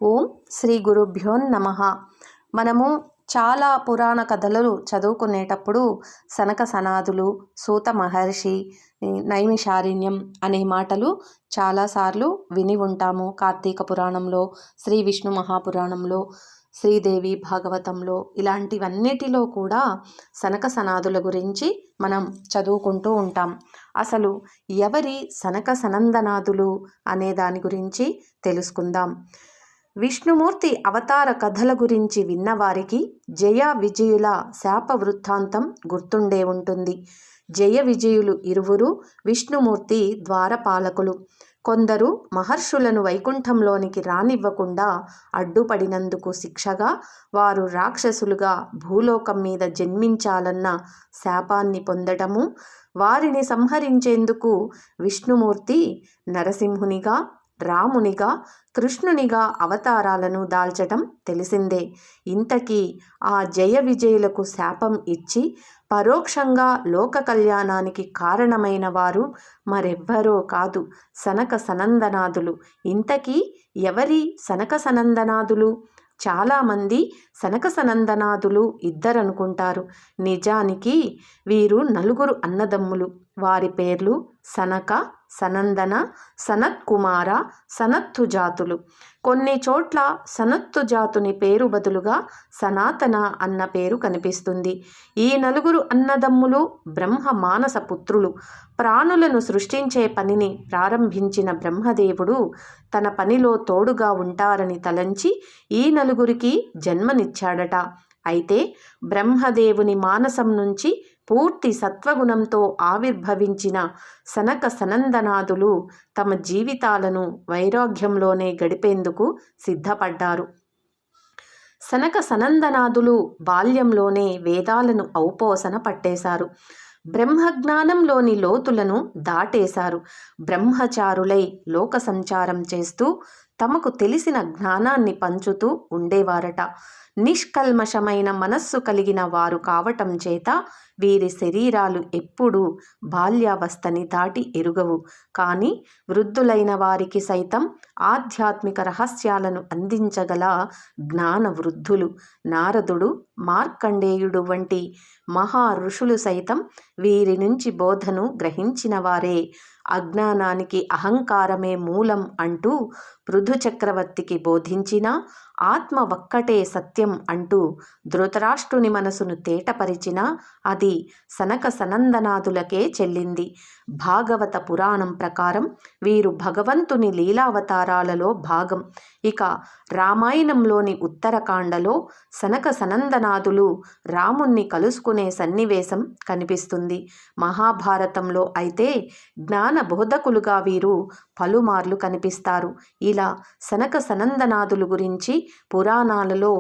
ఓం శ్రీ గురుభ్యో నమః. మనము చాలా పురాణ కథలు చదువుకునేటప్పుడు సనక సనాదులు, సూత మహర్షి, నైమిషారణ్యం అనే మాటలు చాలాసార్లు విని ఉంటాము. కార్తీక పురాణంలో, శ్రీ విష్ణు మహాపురాణంలో, శ్రీదేవి భాగవతంలో ఇలాంటివన్నిటిలో కూడా సనక సనాదుల గురించి మనం చదువుకుంటూ ఉంటాం. అసలు ఎవరి సనక సనందనాదులు అనే దాని గురించి తెలుసుకుందాం. విష్ణుమూర్తి అవతార కథల గురించి విన్నవారికి జయ విజయుల శాప వృత్తాంతం గుర్తుండే ఉంటుంది. జయ విజయులు ఇరువురు విష్ణుమూర్తి ద్వారపాలకులు. కొందరు మహర్షులను వైకుంఠంలోనికి రానివ్వకుండా అడ్డుపడినందుకు శిక్షగా వారు రాక్షసులుగా భూలోకం మీద జన్మించాలన్న శాపాన్ని పొందటము, వారిని సంహరించేందుకు విష్ణుమూర్తి నరసింహునిగా, రామునిగా, కృష్ణునిగా అవతారాలను దాల్చటం తెలిసిందే. ఇంతకీ ఆ జయ విజయులకు శాపం ఇచ్చి పరోక్షంగా లోక కళ్యాణానికి కారణమైన వారు మరెవ్వరో కాదు, సనక సనందనాదులు. ఇంతకీ ఎవరి సనక సనందనాదులు? చాలామంది సనక సనందనాదులు ఇద్దరనుకుంటారు. నిజానికి వీరు నలుగురు అన్నదమ్ములు. వారి పేర్లు సనక, సనందన, సనత్కుమార, సనత్తుజాతులు. కొన్ని చోట్ల సనత్తుజాతుని పేరు బదులుగా సనాతన అన్న పేరు కనిపిస్తుంది. ఈ నలుగురు అన్నదమ్ములు బ్రహ్మ మానస పుత్రులు. ప్రాణులను సృష్టించే పనిని ప్రారంభించిన బ్రహ్మదేవుడు తన పనిలో తోడుగా ఉంటారని తలంచి ఈ నలుగురికి జన్మనిచ్చాడట. అయితే బ్రహ్మదేవుని మానసం నుంచి పూర్తి సత్వగుణంతో ఆవిర్భవించిన సనక సనందనాదులు తమ జీవితాలను వైరాగ్యంలోనే గడిపేందుకు సిద్ధపడ్డారు. సనక సనందనాదులు బాల్యంలోనే వేదాలను ఔపోసన పట్టేశారు. బ్రహ్మజ్ఞానంలోని లోతులను దాటేశారు. బ్రహ్మచారులై లోక సంచారం చేస్తూ తమకు తెలిసిన జ్ఞానాన్ని పంచుతూ ఉండేవారట. నిష్కల్మషమైన మనస్సు కలిగిన వారు కావటం చేత వీరి శరీరాలు ఎప్పుడూ బాల్యావస్థని దాటి ఎరుగవు. కానీ వృద్ధులైన వారికి సైతం ఆధ్యాత్మిక రహస్యాలను అందించగల జ్ఞాన వృద్ధులు. నారదుడు, మార్కండేయుడు వంటి మహా ఋషులు సైతం వీరి నుంచి బోధను గ్రహించిన వారే. అజ్ఞానానికి అహంకారమే మూలం అంటూ పృథు చక్రవర్తికి బోధించిన, ఆత్మ ఒక్కటే సత్యం అంటూ ధృతరాష్ట్రుని మనసును తేటపరిచిన అది సనక సనందనాదులకే చెల్లింది. భాగవత పురాణం ప్రకారం వీరు భగవంతుని లీలావతారాలలో భాగం. ఇక రామాయణంలోని ఉత్తరకాండలో సనక సనందనాదులు రాముణ్ణి కలుసుకునే సన్నివేశం కనిపిస్తుంది. మహాభారతంలో అయితే జ్ఞాన బోధకులుగా వీరు పలుమార్లు కనిపిస్తారు. ఇలా సనక సనందనాదులు గురించి పురాణాలలో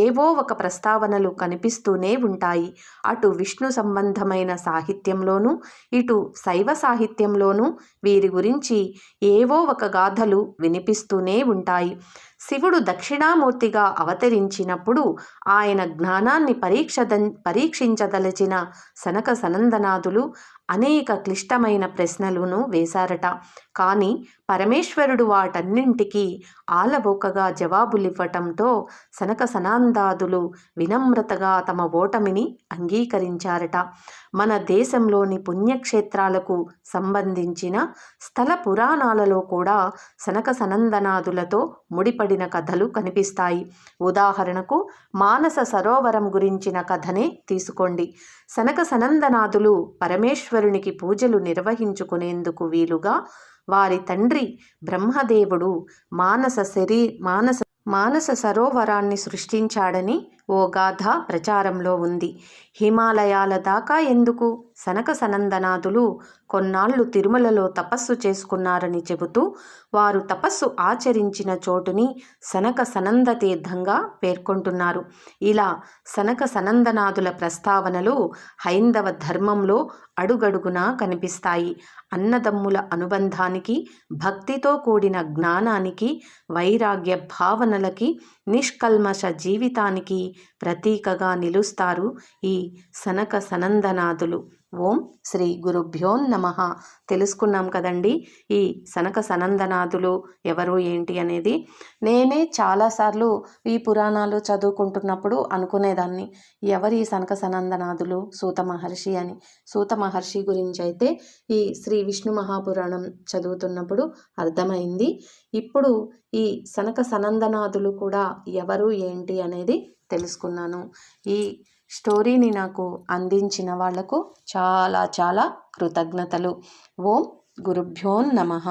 ఏవో ఒక ప్రస్తావనలు కనిపిస్తూనే ఉంటాయి. అటు విష్ణు సంబంధమైన సాహిత్యంలోనూ, ఇటు శైవ సాహిత్యంలోనూ వీరి గురించి ఏవో ఒక గాథలు వినిపిస్తూనే ఉంటాయి. శివుడు దక్షిణామూర్తిగా అవతరించినప్పుడు ఆయన జ్ఞానాన్ని పరీక్షించదలచిన సనక సనందనాదులు అనేక క్లిష్టమైన ప్రశ్నలను వేశారట. కానీ పరమేశ్వరుడు వాటన్నింటికీ ఆలవోకగా జవాబులివ్వటంతో సనక సనందాదులు వినమ్రతగా తమ ఓటమిని అంగీకరించారట. మన దేశంలోని పుణ్యక్షేత్రాలకు సంబంధించిన స్థల పురాణాలలో కూడా సనక సనందనాదులతో ముడిపడిన కథలు కనిపిస్తాయి. ఉదాహరణకు మానస సరోవరం గురించిన కథనే తీసుకోండి. సనక సనందనాదులు పరమేశ్వరునికి పూజలు నిర్వహించుకునేందుకు వీలుగా వారి తండ్రి బ్రహ్మదేవుడు మానస సరోవరాన్ని సృష్టించాడని ఓ గాథ ప్రచారంలో ఉంది. హిమాలయాల దాకా ఎందుకు? సనక సనందనాదులు కొన్నాళ్లు తిరుమలలో తపస్సు చేసుకున్నారని చెబుతూ వారు తపస్సు ఆచరించిన చోటుని సనక సనంద తీర్థంగా పేర్కొంటున్నారు. ఇలా సనక సనందనాదుల ప్రస్తావనలు హైందవ ధర్మంలో అడుగడుగునా కనిపిస్తాయి. అన్నదమ్ముల అనుబంధానికి, భక్తితో కూడిన జ్ఞానానికి, వైరాగ్య భావనలకి, నిష్కల్మష జీవితానికి ప్రతీకగా నిలుస్తారు ఈ సనక సనందనాదులు. ఓం శ్రీ గురుభ్యో నమః. తెలుసుకున్నాం కదండి ఈ సనక సనందనాథులు ఎవరు ఏంటి అనేది. నేనే చాలాసార్లు ఈ పురాణాలు చదువుకుంటున్నప్పుడు అనుకునేదాన్ని, ఎవరి సనక సనందనాథులు? సూత మహర్షి అని. సూత మహర్షి గురించి అయితే ఈ శ్రీ విష్ణు మహాపురాణం చదువుతున్నప్పుడు అర్థమైంది. ఇప్పుడు ఈ సనక సనందనాథులు కూడా ఎవరు ఏంటి అనేది తెలుసుకున్నాను. ఈ స్టోరీని నాకు అందించిన వాళ్లకు చాలా చాలా కృతజ్ఞతలు. ఓం గురుభ్యో నమః.